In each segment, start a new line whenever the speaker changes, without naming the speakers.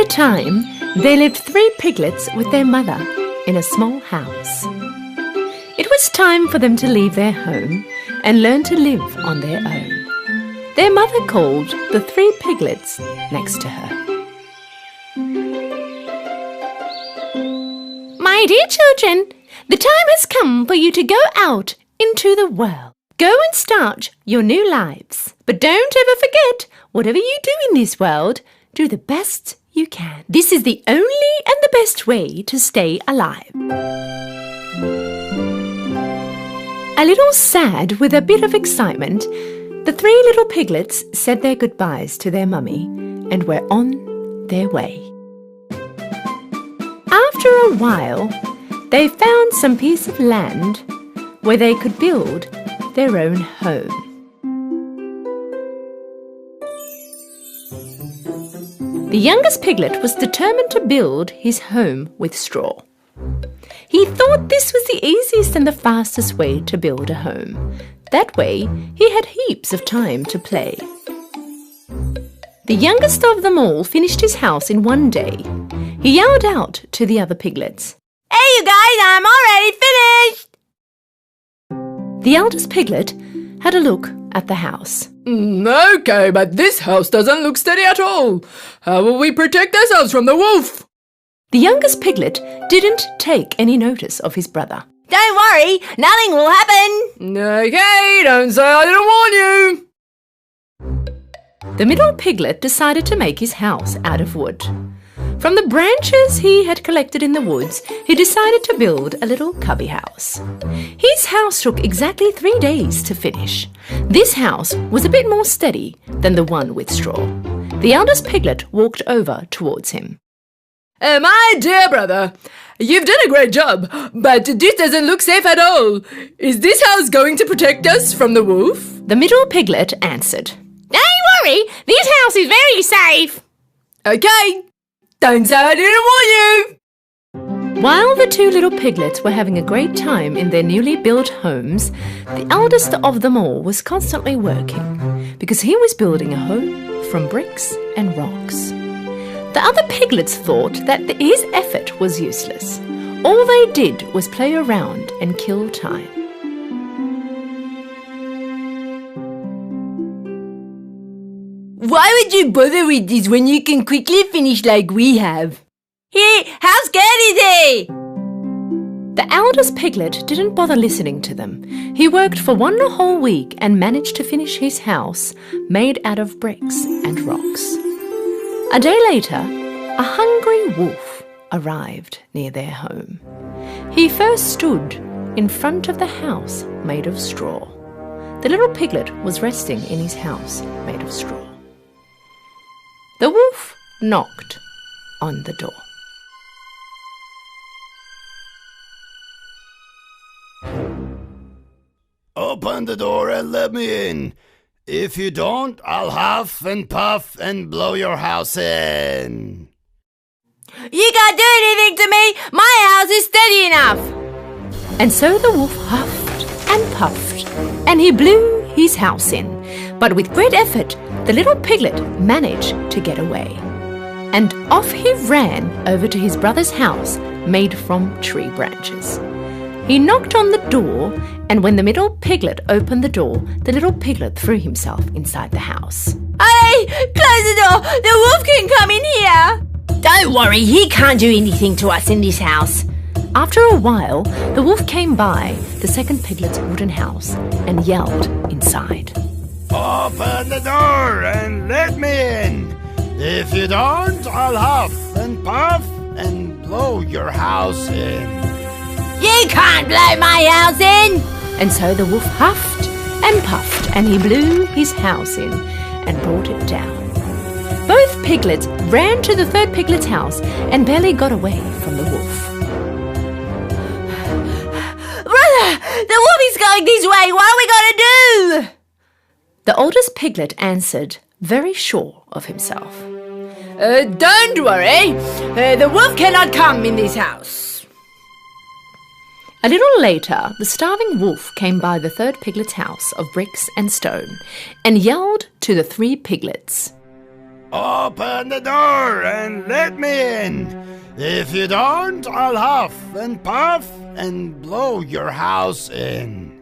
time, there lived 3 piglets with their mother in a small house. It was time for them to leave their home and learn to live on their own. Their mother called the 3 piglets next to her. My dear children, the time has come for you to go out into the world. Go and start your new lives. But don't ever forget, whatever you do in this world, do the best you can. This is the only and the best way to stay alive. A little sad with a bit of excitement, the 3 little piglets said their goodbyes to their mummy and were on their way. After a while, they found some piece of land where they could build their own home. The youngest piglet was determined to build his home with straw. He thought this was the easiest and the fastest way to build a home. That way, he had heaps of time to play. The youngest of them all finished his house in one day. He yelled out to the other piglets, "Hey you guys, I'm already finished!" The eldest piglet had a look at the house.
Okay, but this house doesn't look steady at all. How will we protect ourselves from the wolf?
The youngest piglet didn't take any notice of his brother.
Don't worry, nothing will happen.
Okay, don't say I didn't warn you.
The middle piglet decided to make his house out of wood. From the branches he had collected in the woods, he decided to build a little cubby house. His house took exactly 3 days to finish. This house was a bit more steady than the one with straw. The eldest piglet walked over towards him.
My dear brother, you've done a great job, but this doesn't look safe at all. Is this house going to protect us from the wolf?
The middle piglet answered,
Don't worry, this house is very safe.
Okay, don't say I didn't warn you.
While the 2 little piglets were having a great time in their newly built homes, the eldest of them all was constantly working because he was building a home from bricks and rocks. The other piglets thought that his effort was useless. All they did was play around and kill time.
Why would you bother with this when you can quickly finish like we have? How scared is he?
The eldest piglet didn't bother listening to them. He worked for 1 whole week and managed to finish his house made out of bricks and rocks. A day later, a hungry wolf arrived near their home. He first stood in front of the house made of straw. The little piglet was resting in his house made of straw. The wolf knocked on the door.
Open the door and let me in. If you don't, I'll huff and puff and blow your house in.
You can't do anything to me. My house is steady enough.
And so the wolf huffed and puffed, and he blew his house in. But with great effort, the little piglet managed to get away. And off he ran over to his brother's house made from tree branches. He knocked on the door, and when the middle piglet opened the door, the little piglet threw himself inside the house.
Hey, close the door. The wolf can come in here. Don't worry, he can't do anything to us in this house.
After a while, the wolf came by the second piglet's wooden house and yelled inside.
Open the door and let me in. If you don't, I'll huff and puff and blow your house in.
You can't blow my house in.
And so the wolf huffed and puffed, and he blew his house in and brought it down. Both piglets ran to the third piglet's house and barely got away from the wolf.
Brother, the wolf is going this way. What are we going to do?
The oldest piglet answered, very sure of himself.
Don't worry, the wolf cannot come in this house.
A little later, the starving wolf came by the third piglet's house of bricks and stone and yelled to the 3 piglets.
Open the door and let me in. If you don't, I'll huff and puff and blow your house in.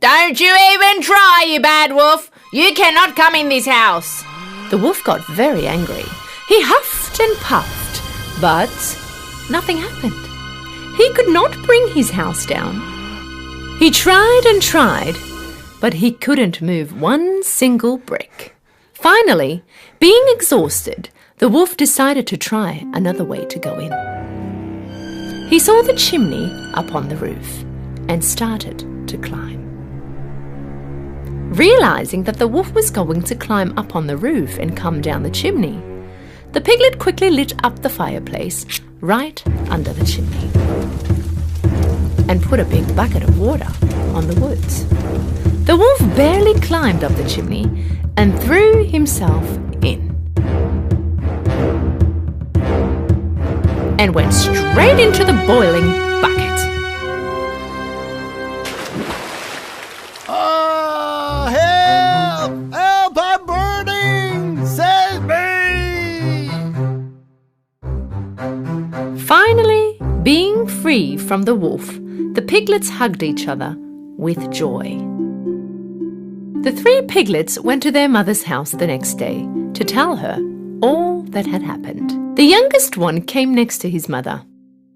Don't you even try, you bad wolf. You cannot come in this house.
The wolf got very angry. He huffed and puffed, but nothing happened. He could not bring his house down. He tried and tried, but he couldn't move one single brick. Finally, being exhausted, the wolf decided to try another way to go in. He saw the chimney up on the roof and started to climb. Realizing that the wolf was going to climb up on the roof and come down the chimney, the piglet quickly lit up the fireplace right under the chimney and put a big bucket of water on the wood. The wolf barely climbed up the chimney and threw himself in and went straight into the boiling bucket.
Help! Help! I'm burning! Save me!
Finally, being free from the wolf, the piglets hugged each other with joy. The three piglets went to their mother's house the next day to tell her all that had happened. The youngest one came next to his mother.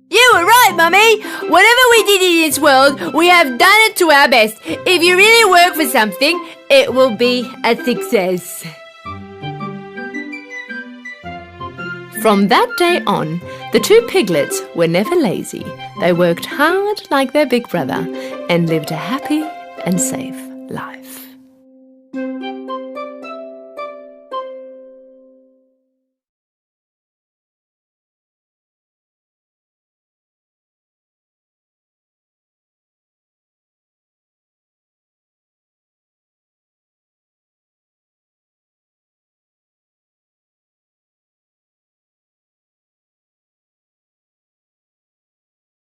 You were right, Mummy. Whatever we did in this world, we have done it to our best. If you really work for something, it will be a success.
From that day on, the two piglets were never lazy. They worked hard like their big brother and lived a happy and safe life.